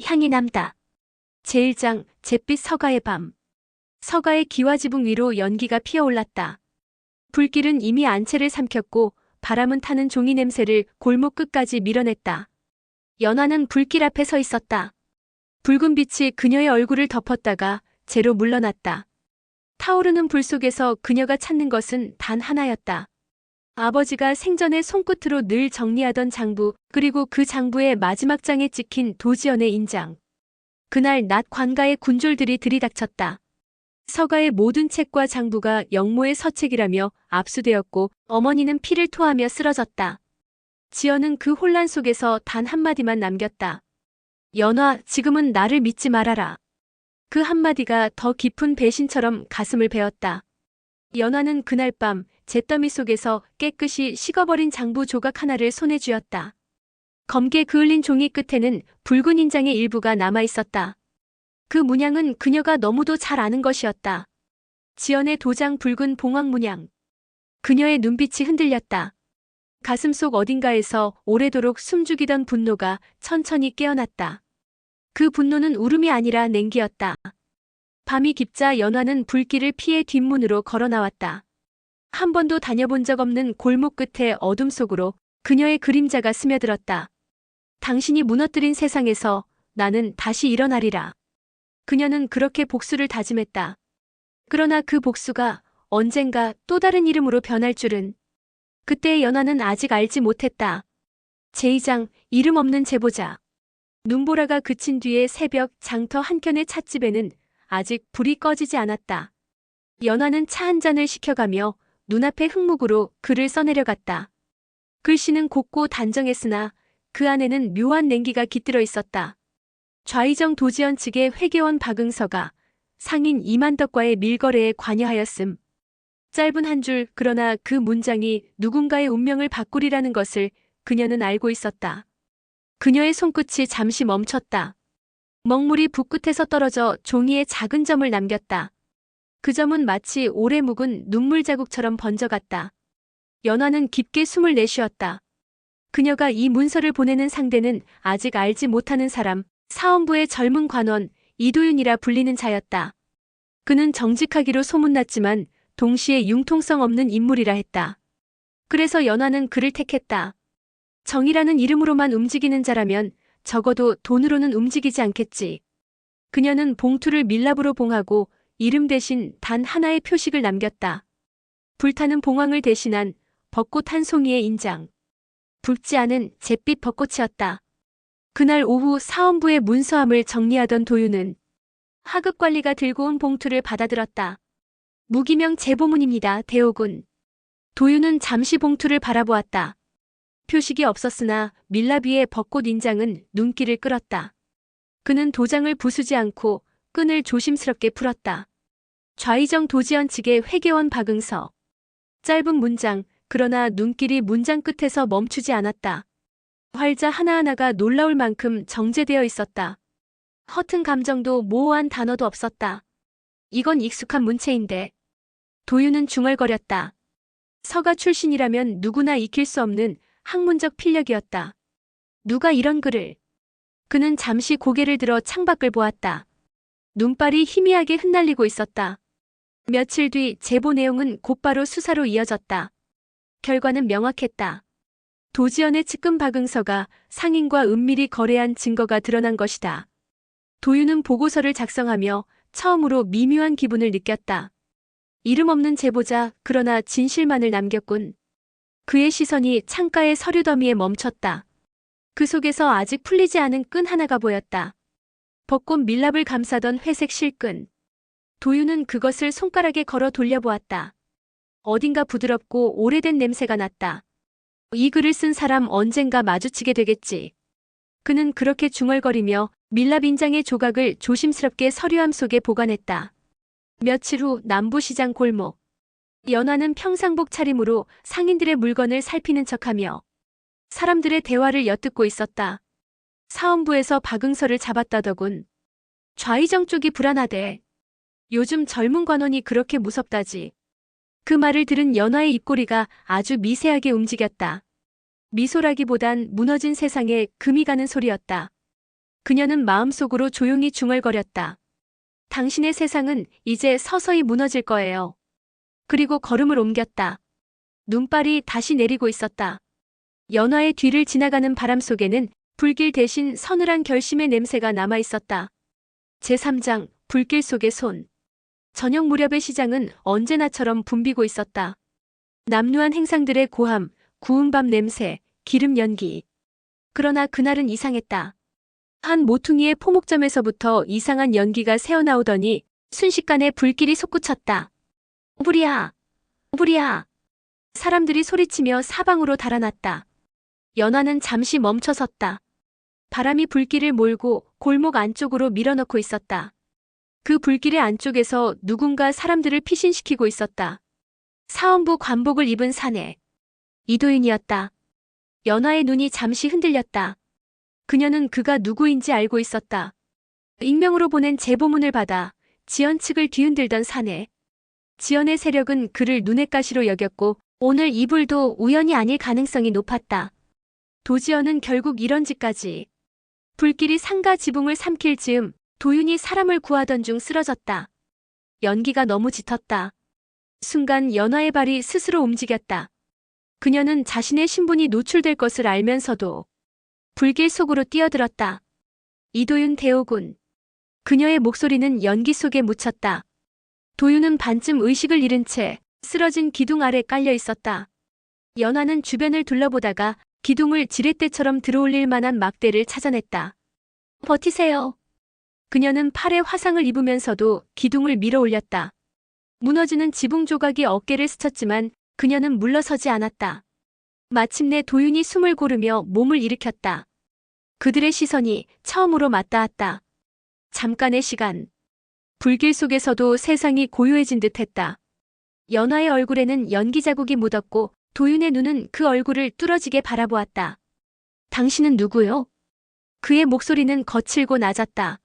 향이 남다. 제1장 잿빛 서가의 밤. 서가의 기와지붕 위로 연기가 피어올랐다. 불길은 이미 안채를 삼켰고 바람은 타는 종이 냄새를 골목 끝까지 밀어냈다. 연화는 불길 앞에 서 있었다. 붉은 빛이 그녀의 얼굴을 덮었다가 재로 물러났다. 타오르는 불 속에서 그녀가 찾는 것은 단 하나였다. 아버지가 생전에 손끝으로 늘 정리하던 장부, 그리고 그 장부의 마지막 장에 찍힌 도지연의 인장. 그날 낮 관가의 군졸들이 들이닥쳤다. 서가의 모든 책과 장부가 영모의 서책이라며 압수되었고 어머니는 피를 토하며 쓰러졌다. 지연은 그 혼란 속에서 단 한마디만 남겼다. 연화, 지금은 나를 믿지 말아라. 그 한마디가 더 깊은 배신처럼 가슴을 베었다. 연화는 그날 밤 잿더미 속에서 깨끗이 식어버린 장부 조각 하나를 손에 쥐었다. 검게 그을린 종이 끝에는 붉은 인장의 일부가 남아있었다. 그 문양은 그녀가 너무도 잘 아는 것이었다. 지연의 도장 붉은 봉황 문양. 그녀의 눈빛이 흔들렸다. 가슴속 어딘가에서 오래도록 숨죽이던 분노가 천천히 깨어났다. 그 분노는 울음이 아니라 냉기였다. 밤이 깊자 연화는 불길을 피해 뒷문으로 걸어 나왔다. 한 번도 다녀본 적 없는 골목 끝의 어둠 속으로 그녀의 그림자가 스며들었다. 당신이 무너뜨린 세상에서 나는 다시 일어나리라. 그녀는 그렇게 복수를 다짐했다. 그러나 그 복수가 언젠가 또 다른 이름으로 변할 줄은 그때의 연화는 아직 알지 못했다. 제2장 이름 없는 제보자. 눈보라가 그친 뒤에 새벽 장터 한켠의 찻집에는 아직 불이 꺼지지 않았다. 연화는 차 한 잔을 시켜가며 눈앞의 흙목으로 글을 써내려갔다. 글씨는 곱고 단정했으나 그 안에는 묘한 냉기가 깃들어 있었다. 좌의정 도지연 측의 회계원 박응서가 상인 이만덕과의 밀거래에 관여하였음. 짧은 한 줄, 그러나 그 문장이 누군가의 운명을 바꾸리라는 것을 그녀는 알고 있었다. 그녀의 손끝이 잠시 멈췄다. 먹물이 붓끝에서 떨어져 종이에 작은 점을 남겼다. 그 점은 마치 오래 묵은 눈물 자국처럼 번져갔다. 연화는 깊게 숨을 내쉬었다. 그녀가 이 문서를 보내는 상대는 아직 알지 못하는 사람, 사원부의 젊은 관원 이도윤이라 불리는 자였다. 그는 정직하기로 소문났지만 동시에 융통성 없는 인물이라 했다. 그래서 연화는 그를 택했다. 정이라는 이름으로만 움직이는 자라면 적어도 돈으로는 움직이지 않겠지. 그녀는 봉투를 밀랍으로 봉하고 이름 대신 단 하나의 표식을 남겼다. 불타는 봉황을 대신한 벚꽃 한 송이의 인장. 붉지 않은 잿빛 벚꽃이었다. 그날 오후 사원부의 문서함을 정리하던 도윤은 하급관리가 들고 온 봉투를 받아들었다. 무기명 제보문입니다, 대오군. 도윤은 잠시 봉투를 바라보았다. 표식이 없었으나 밀랍 위의 벚꽃 인장은 눈길을 끌었다. 그는 도장을 부수지 않고 끈을 조심스럽게 풀었다. 좌의정 도지연 측의 회계원 박응서. 짧은 문장, 그러나 눈길이 문장 끝에서 멈추지 않았다. 활자 하나하나가 놀라울 만큼 정제되어 있었다. 허튼 감정도 모호한 단어도 없었다. 이건 익숙한 문체인데. 도윤은 중얼거렸다. 서가 출신이라면 누구나 익힐 수 없는 학문적 필력이었다. 누가 이런 글을. 그는 잠시 고개를 들어 창밖을 보았다. 눈발이 희미하게 흩날리고 있었다. 며칠 뒤 제보 내용은 곧바로 수사로 이어졌다. 결과는 명확했다. 도지연의 측근 박응서가 상인과 은밀히 거래한 증거가 드러난 것이다. 도윤은 보고서를 작성하며 처음으로 미묘한 기분을 느꼈다. 이름 없는 제보자, 그러나 진실만을 남겼군. 그의 시선이 창가의 서류 더미에 멈췄다. 그 속에서 아직 풀리지 않은 끈 하나가 보였다. 벚꽃 밀랍을 감싸던 회색 실끈. 도윤은 그것을 손가락에 걸어 돌려보았다. 어딘가 부드럽고 오래된 냄새가 났다. 이 글을 쓴 사람 언젠가 마주치게 되겠지. 그는 그렇게 중얼거리며 밀랍 인장의 조각을 조심스럽게 서류함 속에 보관했다. 며칠 후 남부시장 골목. 연화는 평상복 차림으로 상인들의 물건을 살피는 척하며 사람들의 대화를 엿듣고 있었다. 사원부에서 박응서를 잡았다더군. 좌의정 쪽이 불안하대. 요즘 젊은 관원이 그렇게 무섭다지. 그 말을 들은 연화의 입꼬리가 아주 미세하게 움직였다. 미소라기보단 무너진 세상에 금이 가는 소리였다. 그녀는 마음속으로 조용히 중얼거렸다. 당신의 세상은 이제 서서히 무너질 거예요. 그리고 걸음을 옮겼다. 눈발이 다시 내리고 있었다. 연화의 뒤를 지나가는 바람 속에는 불길 대신 서늘한 결심의 냄새가 남아 있었다. 제3장 불길 속의 손. 저녁 무렵의 시장은 언제나처럼 붐비고 있었다. 남루한 행상들의 고함, 구운 밥 냄새, 기름 연기. 그러나 그날은 이상했다. 한 모퉁이의 포목점에서부터 이상한 연기가 새어나오더니 순식간에 불길이 솟구쳤다. 오브리야! 오브리야! 사람들이 소리치며 사방으로 달아났다. 연화는 잠시 멈춰섰다. 바람이 불길을 몰고 골목 안쪽으로 밀어넣고 있었다. 그 불길의 안쪽에서 누군가 사람들을 피신시키고 있었다. 사원부 관복을 입은 사내. 이도윤이었다. 연화의 눈이 잠시 흔들렸다. 그녀는 그가 누구인지 알고 있었다. 익명으로 보낸 제보문을 받아 지연 측을 뒤흔들던 사내. 지연의 세력은 그를 눈의 가시로 여겼고 오늘 이 불도 우연이 아닐 가능성이 높았다. 도지연은 결국 이런 짓까지. 불길이 상가 지붕을 삼킬 즈음 도윤이 사람을 구하던 중 쓰러졌다. 연기가 너무 짙었다. 순간 연화의 발이 스스로 움직였다. 그녀는 자신의 신분이 노출될 것을 알면서도 불길 속으로 뛰어들었다. 이도윤 대오군. 그녀의 목소리는 연기 속에 묻혔다. 도윤은 반쯤 의식을 잃은 채 쓰러진 기둥 아래 깔려 있었다. 연화는 주변을 둘러보다가 기둥을 지렛대처럼 들어올릴 만한 막대를 찾아냈다. 버티세요. 그녀는 팔에 화상을 입으면서도 기둥을 밀어 올렸다. 무너지는 지붕 조각이 어깨를 스쳤지만 그녀는 물러서지 않았다. 마침내 도윤이 숨을 고르며 몸을 일으켰다. 그들의 시선이 처음으로 맞닿았다. 잠깐의 시간. 불길 속에서도 세상이 고요해진 듯했다. 연화의 얼굴에는 연기 자국이 묻었고 도윤의 눈은 그 얼굴을 뚫어지게 바라보았다. 당신은 누구요? 그의 목소리는 거칠고 낮았다.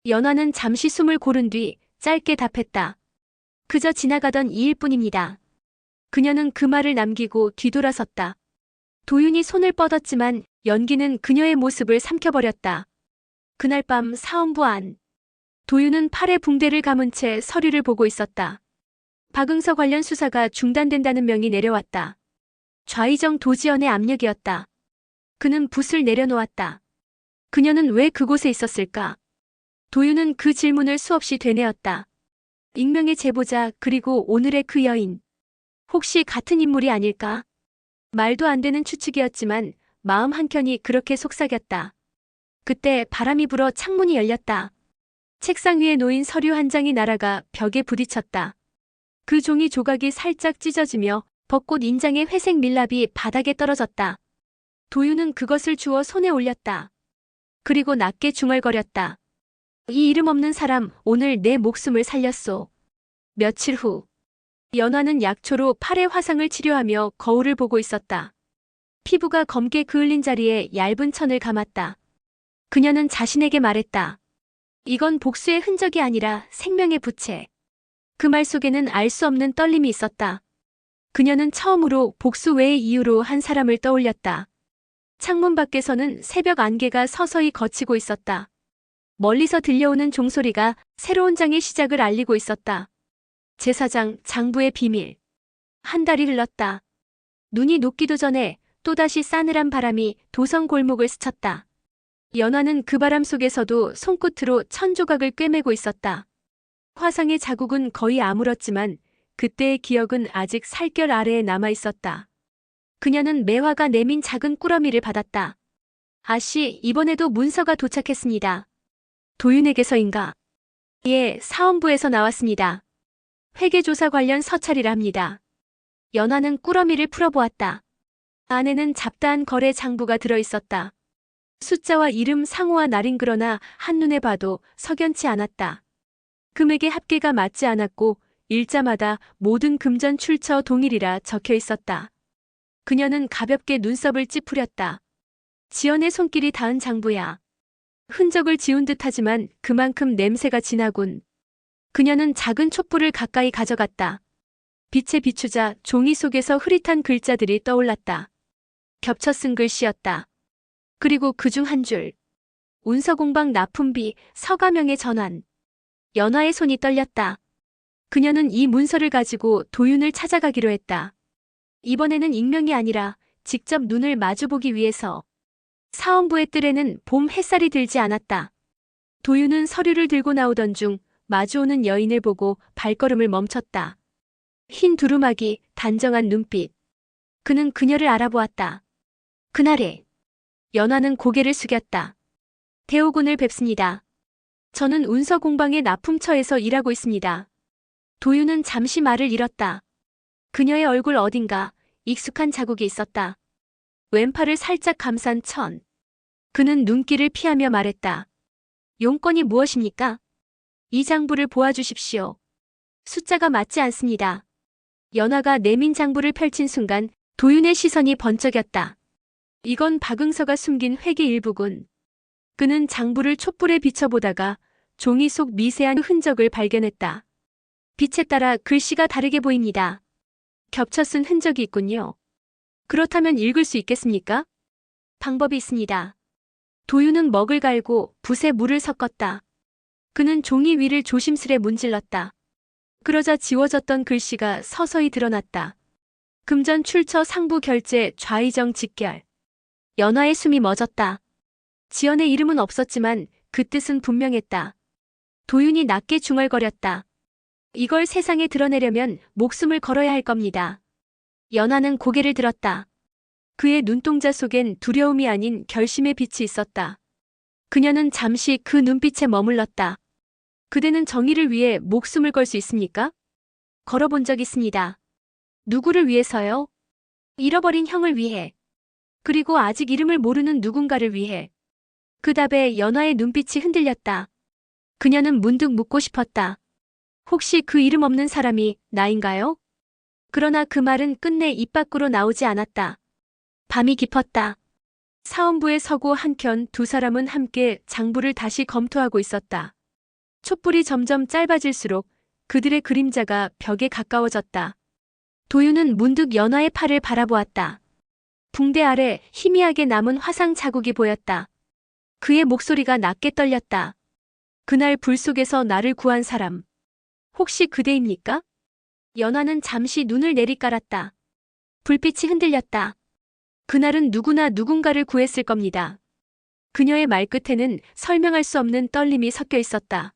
연화는 잠시 숨을 고른 뒤 짧게 답했다. 그저 지나가던 이일 뿐입니다. 그녀는 그 말을 남기고 뒤돌아섰다. 도윤이 손을 뻗었지만 연기는 그녀의 모습을 삼켜버렸다. 그날 밤 사원부 안. 도윤은 팔에 붕대를 감은 채 서류를 보고 있었다. 박응서 관련 수사가 중단된다는 명이 내려왔다. 좌의정 도지연의 압력이었다. 그는 붓을 내려놓았다. 그녀는 왜 그곳에 있었을까? 도윤은 그 질문을 수없이 되뇌었다. 익명의 제보자 그리고 오늘의 그 여인. 혹시 같은 인물이 아닐까? 말도 안 되는 추측이었지만 마음 한켠이 그렇게 속삭였다. 그때 바람이 불어 창문이 열렸다. 책상 위에 놓인 서류 한 장이 날아가 벽에 부딪혔다. 그 종이 조각이 살짝 찢어지며 벚꽃 인장의 회색 밀랍이 바닥에 떨어졌다. 도윤은 그것을 주워 손에 올렸다. 그리고 낮게 중얼거렸다. 이 이름 없는 사람 오늘 내 목숨을 살렸소. 며칠 후 연화는 약초로 팔의 화상을 치료하며 거울을 보고 있었다. 피부가 검게 그을린 자리에 얇은 천을 감았다. 그녀는 자신에게 말했다. 이건 복수의 흔적이 아니라 생명의 부채. 그 말 속에는 알 수 없는 떨림이 있었다. 그녀는 처음으로 복수 외의 이유로 한 사람을 떠올렸다. 창문 밖에서는 새벽 안개가 서서히 걷히고 있었다. 멀리서 들려오는 종소리가 새로운 장의 시작을 알리고 있었다. 제4장 장부의 비밀. 한 달이 흘렀다. 눈이 녹기도 전에 또다시 싸늘한 바람이 도성 골목을 스쳤다. 연화는 그 바람 속에서도 손끝으로 천 조각을 꿰매고 있었다. 화상의 자국은 거의 아물었지만 그때의 기억은 아직 살결 아래에 남아 있었다. 그녀는 매화가 내민 작은 꾸러미를 받았다. 아씨, 이번에도 문서가 도착했습니다. 도윤에게서인가? 예, 사원부에서 나왔습니다. 회계조사 관련 서찰이라 합니다. 연화는 꾸러미를 풀어보았다. 안에는 잡다한 거래 장부가 들어있었다. 숫자와 이름, 상호와 날인 그러나 한눈에 봐도 석연치 않았다. 금액의 합계가 맞지 않았고 일자마다 모든 금전 출처 동일이라 적혀 있었다. 그녀는 가볍게 눈썹을 찌푸렸다. 지연의 손길이 닿은 장부야. 흔적을 지운 듯하지만 그만큼 냄새가 진하군. 그녀는 작은 촛불을 가까이 가져갔다. 빛에 비추자 종이 속에서 흐릿한 글자들이 떠올랐다. 겹쳐 쓴 글씨였다. 그리고 그중 한 줄. 운서공방 납품비, 서가명의 전환. 연화의 손이 떨렸다. 그녀는 이 문서를 가지고 도윤을 찾아가기로 했다. 이번에는 익명이 아니라 직접 눈을 마주보기 위해서. 사원부의 뜰에는 봄 햇살이 들지 않았다. 도윤은 서류를 들고 나오던 중 마주오는 여인을 보고 발걸음을 멈췄다. 흰 두루마기, 단정한 눈빛. 그는 그녀를 알아보았다. 그날에 연화는 고개를 숙였다. 대오군을 뵙습니다. 저는 운서공방의 납품처에서 일하고 있습니다. 도윤은 잠시 말을 잃었다. 그녀의 얼굴 어딘가 익숙한 자국이 있었다. 왼팔을 살짝 감싼 천. 그는 눈길을 피하며 말했다. 용건이 무엇입니까? 이 장부를 보아주십시오. 숫자가 맞지 않습니다. 연화가 내민 장부를 펼친 순간 도윤의 시선이 번쩍였다. 이건 박응서가 숨긴 회계 일부군. 그는 장부를 촛불에 비춰보다가 종이 속 미세한 흔적을 발견했다. 빛에 따라 글씨가 다르게 보입니다. 겹쳐 쓴 흔적이 있군요. 그렇다면 읽을 수 있겠습니까? 방법이 있습니다. 도윤은 먹을 갈고 붓에 물을 섞었다. 그는 종이 위를 조심스레 문질렀다. 그러자 지워졌던 글씨가 서서히 드러났다. 금전 출처 상부 결제 좌의정 직결. 연화의 숨이 멎었다. 지연의 이름은 없었지만 그 뜻은 분명했다. 도윤이 낮게 중얼거렸다. 이걸 세상에 드러내려면 목숨을 걸어야 할 겁니다. 연화는 고개를 들었다. 그의 눈동자 속엔 두려움이 아닌 결심의 빛이 있었다. 그녀는 잠시 그 눈빛에 머물렀다. 그대는 정의를 위해 목숨을 걸 수 있습니까? 걸어본 적 있습니다. 누구를 위해서요? 잃어버린 형을 위해. 그리고 아직 이름을 모르는 누군가를 위해. 그 답에 연화의 눈빛이 흔들렸다. 그녀는 문득 묻고 싶었다. 혹시 그 이름 없는 사람이 나인가요? 그러나 그 말은 끝내 입 밖으로 나오지 않았다. 밤이 깊었다. 사원부에 서고 한켠 두 사람은 함께 장부를 다시 검토하고 있었다. 촛불이 점점 짧아질수록 그들의 그림자가 벽에 가까워졌다. 도윤은 문득 연화의 팔을 바라보았다. 붕대 아래 희미하게 남은 화상 자국이 보였다. 그의 목소리가 낮게 떨렸다. 그날 불 속에서 나를 구한 사람. 혹시 그대입니까? 연화는 잠시 눈을 내리깔았다. 불빛이 흔들렸다. 그날은 누구나 누군가를 구했을 겁니다. 그녀의 말끝에는 설명할 수 없는 떨림이 섞여 있었다.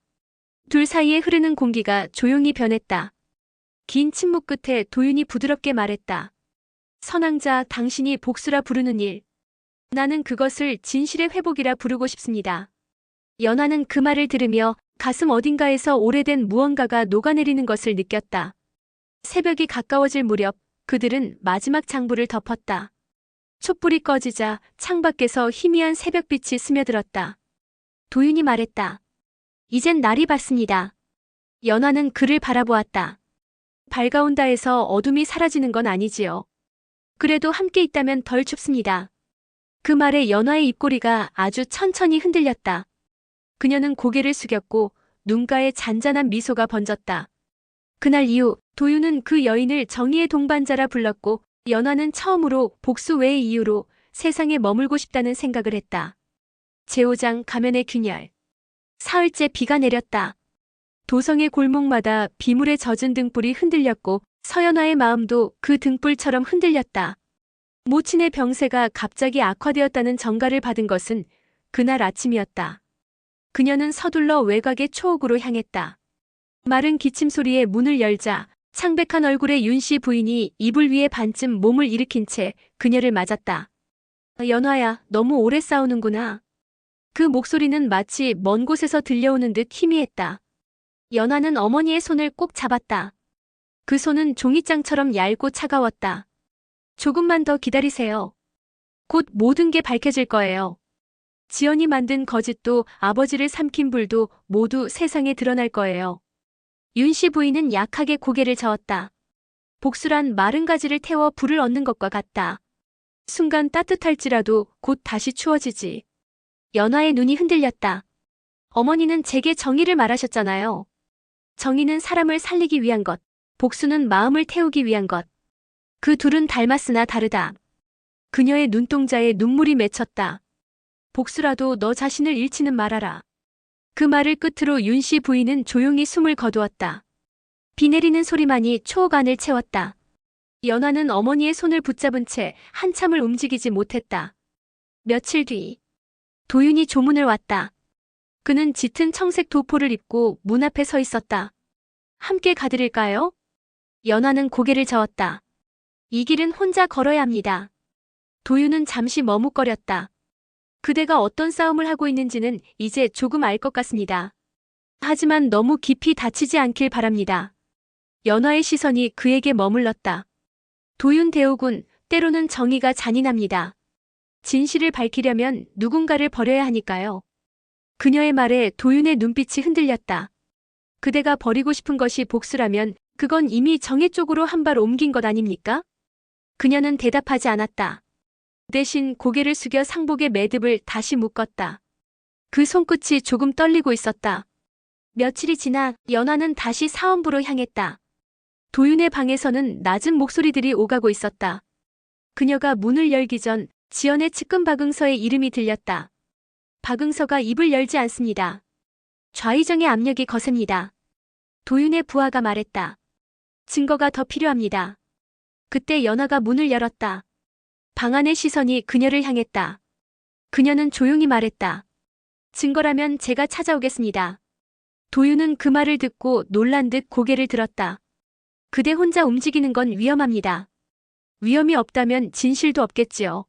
둘 사이에 흐르는 공기가 조용히 변했다. 긴 침묵 끝에 도윤이 부드럽게 말했다. 선왕자, 당신이 복수라 부르는 일. 나는 그것을 진실의 회복이라 부르고 싶습니다. 연화는 그 말을 들으며 가슴 어딘가에서 오래된 무언가가 녹아내리는 것을 느꼈다. 새벽이 가까워질 무렵 그들은 마지막 장부를 덮었다. 촛불이 꺼지자 창밖에서 희미한 새벽빛이 스며들었다. 도윤이 말했다. 이젠 날이 밝습니다. 연화는 그를 바라보았다. 밝아온다 해서 어둠이 사라지는 건 아니지요. 그래도 함께 있다면 덜 춥습니다. 그 말에 연화의 입꼬리가 아주 천천히 흔들렸다. 그녀는 고개를 숙였고 눈가에 잔잔한 미소가 번졌다. 그날 이후 도윤은 그 여인을 정의의 동반자라 불렀고 연화는 처음으로 복수 외의 이유로 세상에 머물고 싶다는 생각을 했다. 제5장 가면의 균열. 사흘째 비가 내렸다. 도성의 골목마다 비물에 젖은 등불이 흔들렸고 서연화의 마음도 그 등불처럼 흔들렸다. 모친의 병세가 갑자기 악화되었다는 전가를 받은 것은 그날 아침이었다. 그녀는 서둘러 외곽의 초옥으로 향했다. 마른 기침 소리에 문을 열자 창백한 얼굴의 윤씨 부인이 이불 위에 반쯤 몸을 일으킨 채 그녀를 맞았다. 연화야, 너무 오래 싸우는구나. 그 목소리는 마치 먼 곳에서 들려오는 듯 희미했다. 연화는 어머니의 손을 꼭 잡았다. 그 손은 종이장처럼 얇고 차가웠다. 조금만 더 기다리세요. 곧 모든 게 밝혀질 거예요. 지연이 만든 거짓도 아버지를 삼킨 불도 모두 세상에 드러날 거예요. 윤씨 부인은 약하게 고개를 저었다. 복수란 마른 가지를 태워 불을 얻는 것과 같다. 순간 따뜻할지라도 곧 다시 추워지지. 연화의 눈이 흔들렸다. 어머니는 제게 정의를 말하셨잖아요. 정의는 사람을 살리기 위한 것, 복수는 마음을 태우기 위한 것. 그 둘은 닮았으나 다르다. 그녀의 눈동자에 눈물이 맺혔다. 복수라도 너 자신을 잃지는 말아라. 그 말을 끝으로 윤 씨 부인은 조용히 숨을 거두었다. 비 내리는 소리만이 초옥 안을 채웠다. 연화는 어머니의 손을 붙잡은 채 한참을 움직이지 못했다. 며칠 뒤 도윤이 조문을 왔다. 그는 짙은 청색 도포를 입고 문 앞에 서 있었다. 함께 가드릴까요? 연화는 고개를 저었다. 이 길은 혼자 걸어야 합니다. 도윤은 잠시 머뭇거렸다. 그대가 어떤 싸움을 하고 있는지는 이제 조금 알 것 같습니다. 하지만 너무 깊이 다치지 않길 바랍니다. 연화의 시선이 그에게 머물렀다. 도윤 대우군, 때로는 정의가 잔인합니다. 진실을 밝히려면 누군가를 버려야 하니까요. 그녀의 말에 도윤의 눈빛이 흔들렸다. 그대가 버리고 싶은 것이 복수라면 그건 이미 정의 쪽으로 한 발 옮긴 것 아닙니까? 그녀는 대답하지 않았다. 대신 고개를 숙여 상복의 매듭을 다시 묶었다. 그 손끝이 조금 떨리고 있었다. 며칠이 지나 연화는 다시 사원부로 향했다. 도윤의 방에서는 낮은 목소리들이 오가고 있었다. 그녀가 문을 열기 전 지연의 측근 박응서의 이름이 들렸다. 박응서가 입을 열지 않습니다. 좌의정의 압력이 거셉니다. 도윤의 부하가 말했다. 증거가 더 필요합니다. 그때 연화가 문을 열었다. 방 안의 시선이 그녀를 향했다. 그녀는 조용히 말했다. 증거라면 제가 찾아오겠습니다. 도윤은 그 말을 듣고 놀란 듯 고개를 들었다. 그대 혼자 움직이는 건 위험합니다. 위험이 없다면 진실도 없겠지요.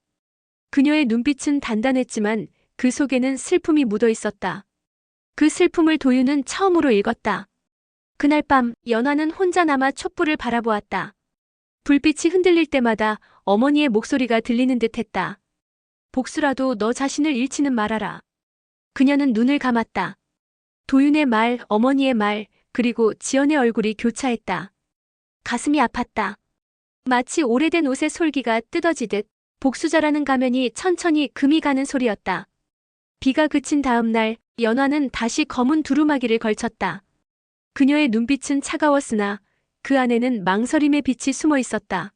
그녀의 눈빛은 단단했지만 그 속에는 슬픔이 묻어 있었다. 그 슬픔을 도윤은 처음으로 읽었다. 그날 밤 연화는 혼자 남아 촛불을 바라보았다. 불빛이 흔들릴 때마다 어머니의 목소리가 들리는 듯했다. 복수라도 너 자신을 잃지는 말아라. 그녀는 눈을 감았다. 도윤의 말, 어머니의 말, 그리고 지연의 얼굴이 교차했다. 가슴이 아팠다. 마치 오래된 옷의 솔기가 뜯어지듯 복수자라는 가면이 천천히 금이 가는 소리였다. 비가 그친 다음 날 연화는 다시 검은 두루마기를 걸쳤다. 그녀의 눈빛은 차가웠으나 그 안에는 망설임의 빛이 숨어 있었다.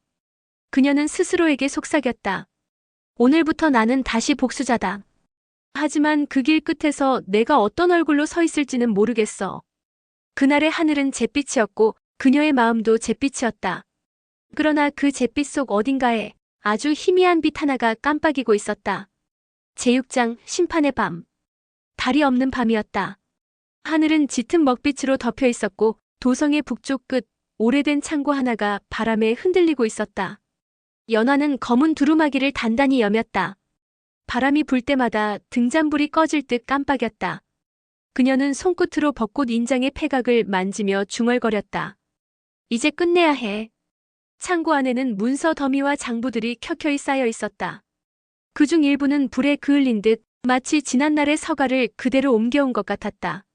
그녀는 스스로에게 속삭였다. 오늘부터 나는 다시 복수자다. 하지만 그 길 끝에서 내가 어떤 얼굴로 서 있을지는 모르겠어. 그날의 하늘은 잿빛이었고 그녀의 마음도 잿빛이었다. 그러나 그 잿빛 속 어딘가에 아주 희미한 빛 하나가 깜빡이고 있었다. 제6장 심판의 밤. 달이 없는 밤이었다. 하늘은 짙은 먹빛으로 덮여 있었고 도성의 북쪽 끝 오래된 창고 하나가 바람에 흔들리고 있었다. 연화는 검은 두루마기를 단단히 여몄다. 바람이 불 때마다 등잔불이 꺼질 듯 깜빡였다. 그녀는 손끝으로 벚꽃 인장의 패각을 만지며 중얼거렸다. 이제 끝내야 해. 창고 안에는 문서 더미와 장부들이 켜켜이 쌓여 있었다. 그중 일부는 불에 그을린 듯 마치 지난날의 서가를 그대로 옮겨온 것 같았다.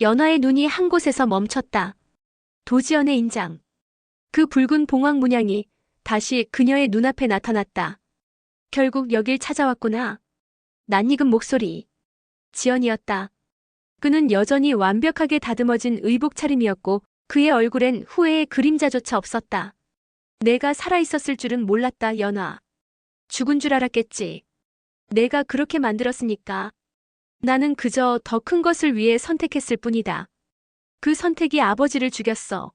연화의 눈이 한 곳에서 멈췄다. 도지연의 인장. 그 붉은 봉황 문양이 다시 그녀의 눈앞에 나타났다. 결국 여길 찾아왔구나. 낯익은 목소리. 지연이었다. 그는 여전히 완벽하게 다듬어진 의복 차림이었고 그의 얼굴엔 후회의 그림자조차 없었다. 내가 살아있었을 줄은 몰랐다, 연화. 죽은 줄 알았겠지. 내가 그렇게 만들었으니까. 나는 그저 더 큰 것을 위해 선택했을 뿐이다. 그 선택이 아버지를 죽였어.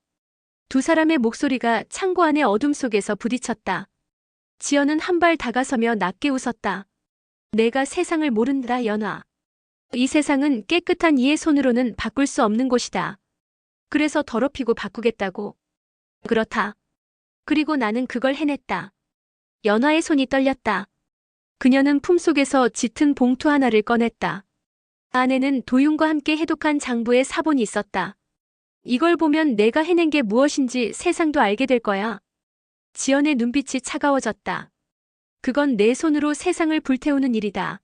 두 사람의 목소리가 창고 안의 어둠 속에서 부딪혔다. 지연은 한 발 다가서며 낮게 웃었다. 내가 세상을 모른다, 연화. 이 세상은 깨끗한 이의 손으로는 바꿀 수 없는 곳이다. 그래서 더럽히고 바꾸겠다고. 그렇다. 그리고 나는 그걸 해냈다. 연화의 손이 떨렸다. 그녀는 품속에서 짙은 봉투 하나를 꺼냈다. 안에는 도윤과 함께 해독한 장부의 사본이 있었다. 이걸 보면 내가 해낸 게 무엇인지 세상도 알게 될 거야. 지연의 눈빛이 차가워졌다. 그건 내 손으로 세상을 불태우는 일이다.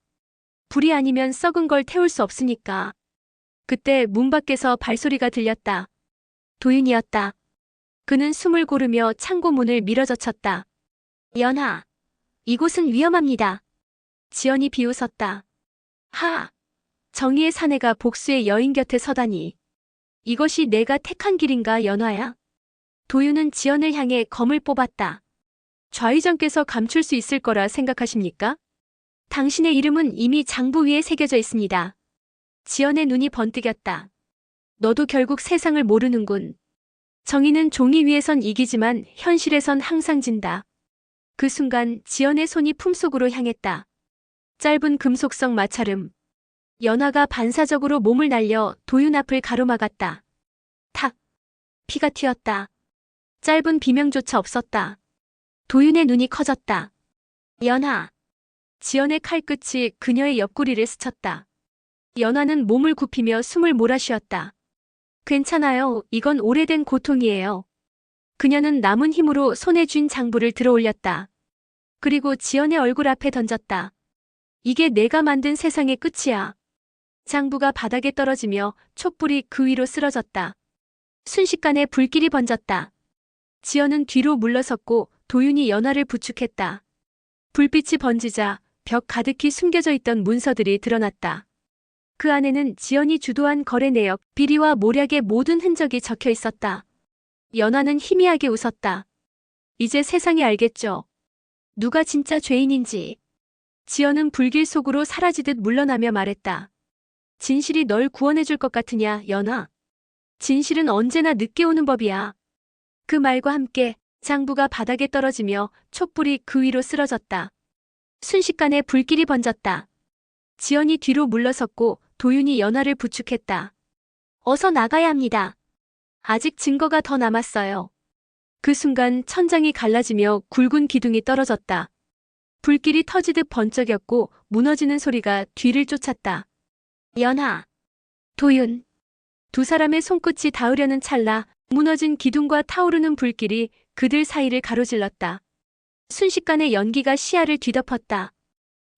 불이 아니면 썩은 걸 태울 수 없으니까. 그때 문 밖에서 발소리가 들렸다. 도윤이었다. 그는 숨을 고르며 창고 문을 밀어젖혔다. 연하, 이곳은 위험합니다. 지연이 비웃었다. 하, 정의의 사내가 복수의 여인 곁에 서다니. 이것이 내가 택한 길인가, 연화야? 도윤은 지연을 향해 검을 뽑았다. 좌의정께서 감출 수 있을 거라 생각하십니까? 당신의 이름은 이미 장부 위에 새겨져 있습니다. 지연의 눈이 번뜩였다. 너도 결국 세상을 모르는군. 정의는 종이 위에선 이기지만 현실에선 항상 진다. 그 순간 지연의 손이 품속으로 향했다. 짧은 금속성 마찰음. 연화가 반사적으로 몸을 날려 도윤 앞을 가로막았다. 탁. 피가 튀었다. 짧은 비명조차 없었다. 도윤의 눈이 커졌다. 연화. 지연의 칼끝이 그녀의 옆구리를 스쳤다. 연화는 몸을 굽히며 숨을 몰아쉬었다. 괜찮아요. 이건 오래된 고통이에요. 그녀는 남은 힘으로 손에 쥔 장부를 들어올렸다. 그리고 지연의 얼굴 앞에 던졌다. 이게 내가 만든 세상의 끝이야. 장부가 바닥에 떨어지며 촛불이 그 위로 쓰러졌다. 순식간에 불길이 번졌다. 지연은 뒤로 물러섰고 도윤이 연화를 부축했다. 불빛이 번지자 벽 가득히 숨겨져 있던 문서들이 드러났다. 그 안에는 지연이 주도한 거래 내역, 비리와 모략의 모든 흔적이 적혀 있었다. 연화는 희미하게 웃었다. 이제 세상이 알겠죠. 누가 진짜 죄인인지. 지연은 불길 속으로 사라지듯 물러나며 말했다. 진실이 널 구원해줄 것 같으냐, 연화? 진실은 언제나 늦게 오는 법이야. 그 말과 함께 장부가 바닥에 떨어지며 촛불이 그 위로 쓰러졌다. 순식간에 불길이 번졌다. 지연이 뒤로 물러섰고 도윤이 연화를 부축했다. 어서 나가야 합니다. 아직 증거가 더 남았어요. 그 순간 천장이 갈라지며 굵은 기둥이 떨어졌다. 불길이 터지듯 번쩍였고 무너지는 소리가 뒤를 쫓았다. 연화, 도윤. 두 사람의 손끝이 닿으려는 찰나 무너진 기둥과 타오르는 불길이 그들 사이를 가로질렀다. 순식간에 연기가 시야를 뒤덮었다.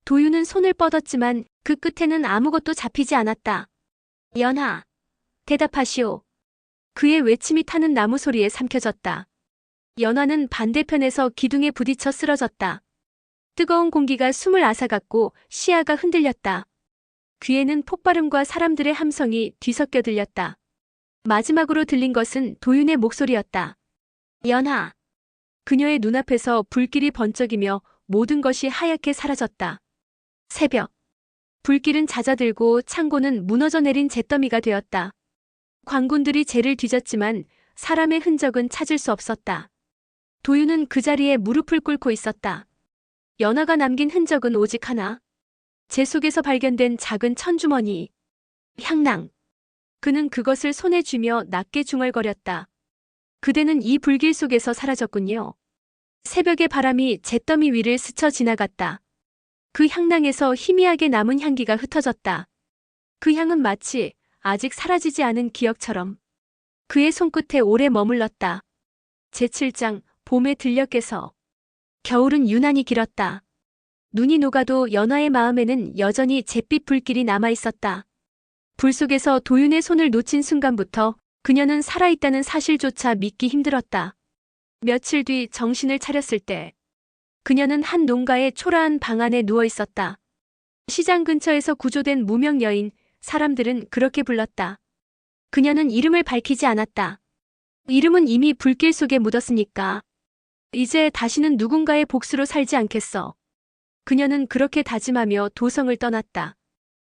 도윤은 손을 뻗었지만 그 끝에는 아무것도 잡히지 않았다. 연화, 대답하시오. 그의 외침이 타는 나무 소리에 삼켜졌다. 연화는 반대편에서 기둥에 부딪혀 쓰러졌다. 뜨거운 공기가 숨을 앗아갔고 시야가 흔들렸다. 귀에는 폭발음과 사람들의 함성이 뒤섞여 들렸다. 마지막으로 들린 것은 도윤의 목소리였다. 연화. 그녀의 눈앞에서 불길이 번쩍이며 모든 것이 하얗게 사라졌다. 새벽. 불길은 잦아들고 창고는 무너져 내린 잿더미가 되었다. 광군들이 재를 뒤졌지만 사람의 흔적은 찾을 수 없었다. 도윤은 그 자리에 무릎을 꿇고 있었다. 연화가 남긴 흔적은 오직 하나. 재 속에서 발견된 작은 천주머니. 향낭. 그는 그것을 손에 쥐며 낮게 중얼거렸다. 그대는 이 불길 속에서 사라졌군요. 새벽의 바람이 잿더미 위를 스쳐 지나갔다. 그 향낭에서 희미하게 남은 향기가 흩어졌다. 그 향은 마치 아직 사라지지 않은 기억처럼 그의 손끝에 오래 머물렀다. 제7장 봄의 들녘에서. 겨울은 유난히 길었다. 눈이 녹아도 연화의 마음에는 여전히 잿빛 불길이 남아있었다. 불 속에서 도윤의 손을 놓친 순간부터 그녀는 살아있다는 사실조차 믿기 힘들었다. 며칠 뒤 정신을 차렸을 때 그녀는 한 농가의 초라한 방 안에 누워 있었다. 시장 근처에서 구조된 무명 여인, 사람들은 그렇게 불렀다. 그녀는 이름을 밝히지 않았다. 이름은 이미 불길 속에 묻었으니까. 이제 다시는 누군가의 복수로 살지 않겠어. 그녀는 그렇게 다짐하며 도성을 떠났다.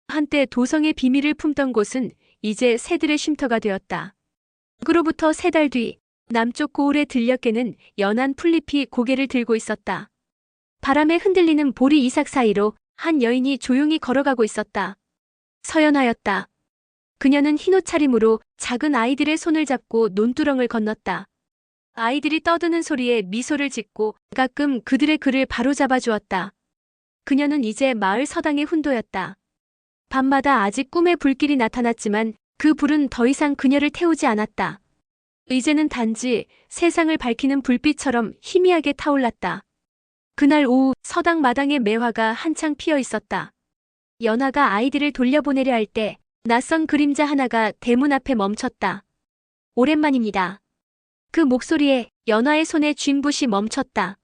한때 도성의 비밀을 품던 곳은 이제 새들의 쉼터가 되었다. 그로부터 3달 뒤 남쪽 고을의 들녘에는 연한 풀잎이 고개를 들고 있었다. 바람에 흔들리는 보리 이삭 사이로 한 여인이 조용히 걸어가고 있었다. 서연하였다. 그녀는 흰 옷차림으로 작은 아이들의 손을 잡고 논두렁을 건넜다. 아이들이 떠드는 소리에 미소를 짓고 가끔 그들의 글을 바로잡아 주었다. 그녀는 이제 마을 서당의 훈도였다. 밤마다 아직 꿈의 불길이 나타났지만 그 불은 더 이상 그녀를 태우지 않았다. 이제는 단지 세상을 밝히는 불빛처럼 희미하게 타올랐다. 그날 오후 서당 마당에 매화가 한창 피어 있었다. 연화가 아이들을 돌려보내려 할 때 낯선 그림자 하나가 대문 앞에 멈췄다. 오랜만입니다. 그 목소리에 연화의 손에 쥔 붓이 멈췄다.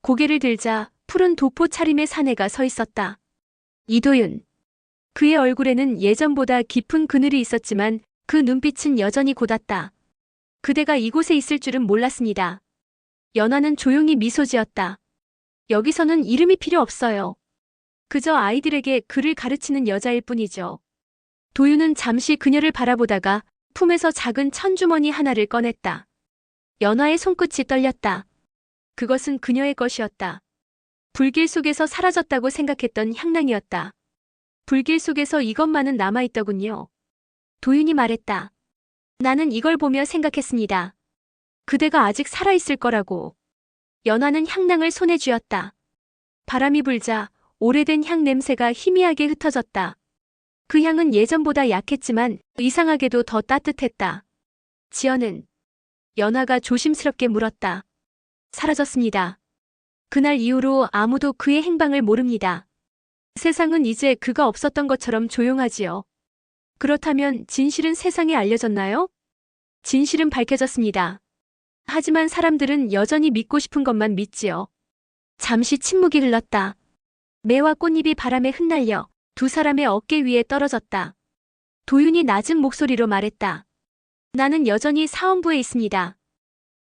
고개를 들자 푸른 도포 차림의 사내가 서 있었다. 이도윤. 그의 얼굴에는 예전보다 깊은 그늘이 있었지만 그 눈빛은 여전히 고닫다. 그대가 이곳에 있을 줄은 몰랐습니다. 연화는 조용히 미소 지었다. 여기서는 이름이 필요 없어요. 그저 아이들에게 글을 가르치는 여자일 뿐이죠. 도윤은 잠시 그녀를 바라보다가 품에서 작은 천주머니 하나를 꺼냈다. 연화의 손끝이 떨렸다. 그것은 그녀의 것이었다. 불길 속에서 사라졌다고 생각했던 향낭이었다. 불길 속에서 이것만은 남아있더군요. 도윤이 말했다. 나는 이걸 보며 생각했습니다. 그대가 아직 살아있을 거라고. 연화는 향낭을 손에 쥐었다. 바람이 불자 오래된 향 냄새가 희미하게 흩어졌다. 그 향은 예전보다 약했지만 이상하게도 더 따뜻했다. 지연은? 연화가 조심스럽게 물었다. 사라졌습니다. 그날 이후로 아무도 그의 행방을 모릅니다. 세상은 이제 그가 없었던 것처럼 조용하지요. 그렇다면 진실은 세상에 알려졌나요? 진실은 밝혀졌습니다. 하지만 사람들은 여전히 믿고 싶은 것만 믿지요. 잠시 침묵이 흘렀다. 매와 꽃잎이 바람에 흩날려 두 사람의 어깨 위에 떨어졌다. 도윤이 낮은 목소리로 말했다. 나는 여전히 사원부에 있습니다.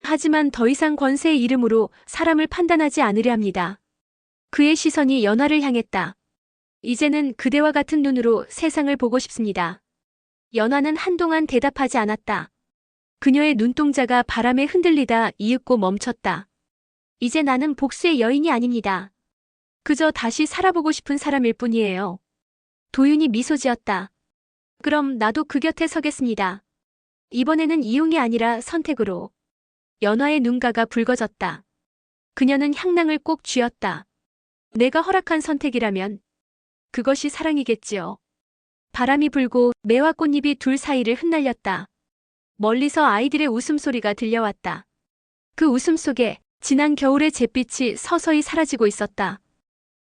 하지만 더 이상 권세의 이름으로 사람을 판단하지 않으려 합니다. 그의 시선이 연화를 향했다. 이제는 그대와 같은 눈으로 세상을 보고 싶습니다. 연화는 한동안 대답하지 않았다. 그녀의 눈동자가 바람에 흔들리다 이윽고 멈췄다. 이제 나는 복수의 여인이 아닙니다. 그저 다시 살아보고 싶은 사람일 뿐이에요. 도윤이 미소 지었다. 그럼 나도 그 곁에 서겠습니다. 이번에는 이용이 아니라 선택으로. 연화의 눈가가 붉어졌다. 그녀는 향낭을 꼭 쥐었다. 내가 허락한 선택이라면 그것이 사랑이겠지요. 바람이 불고 매와 꽃잎이 둘 사이를 흩날렸다. 멀리서 아이들의 웃음소리가 들려왔다. 그 웃음 속에 진한 겨울의 잿빛이 서서히 사라지고 있었다.